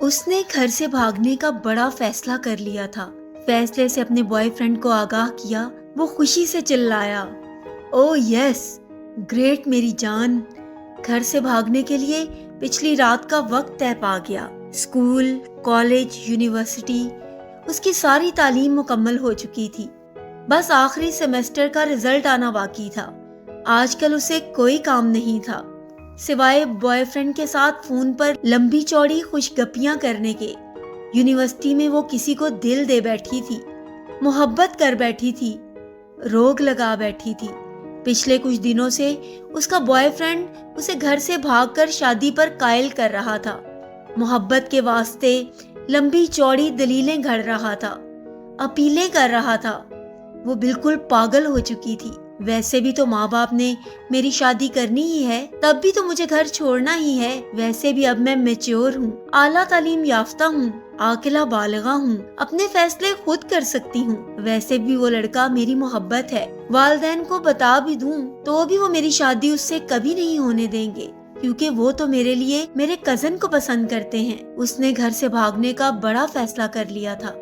اس نے گھر سے بھاگنے کا بڑا فیصلہ کر لیا تھا۔ فیصلے سے اپنے بوائے فرینڈ کو آگاہ کیا۔ وہ خوشی سے چلایا، او یس، گریٹ میری جان۔ گھر سے بھاگنے کے لیے پچھلی رات کا وقت طے پا گیا۔ اسکول، کالج، یونیورسٹی، اس کی ساری تعلیم مکمل ہو چکی تھی۔ بس آخری سیمسٹر کا رزلٹ آنا باقی تھا۔ آج کل اسے کوئی کام نہیں تھا سوائے بوائے فرینڈ کے ساتھ فون پر لمبی چوڑی خوش گپیاں کرنے کے۔ یونیورسٹی میں وہ کسی کو دل دے بیٹھی تھی، محبت کر بیٹھی تھی، روگ لگا بیٹھی تھی۔ پچھلے کچھ دنوں سے اس کا بوائے فرینڈ اسے گھر سے بھاگ کر شادی پر قائل کر رہا تھا، محبت کے واسطے لمبی چوڑی دلیلیں گھڑ رہا تھا، اپیلیں کر رہا تھا۔ وہ بالکل پاگل ہو چکی تھی۔ ویسے بھی تو ماں باپ نے میری شادی کرنی ہی ہے، تب بھی تو مجھے گھر چھوڑنا ہی ہے۔ ویسے بھی اب میں میچور ہوں، اعلیٰ تعلیم یافتہ ہوں، عاقلہ بالغہ ہوں، اپنے فیصلے خود کر سکتی ہوں۔ ویسے بھی وہ لڑکا میری محبت ہے، والدین کو بتا بھی دوں تو بھی وہ میری شادی اس سے کبھی نہیں ہونے دیں گے، کیونکہ وہ تو میرے لیے میرے کزن کو پسند کرتے ہیں۔ اس نے گھر سے بھاگنے کا بڑا فیصلہ کر لیا تھا۔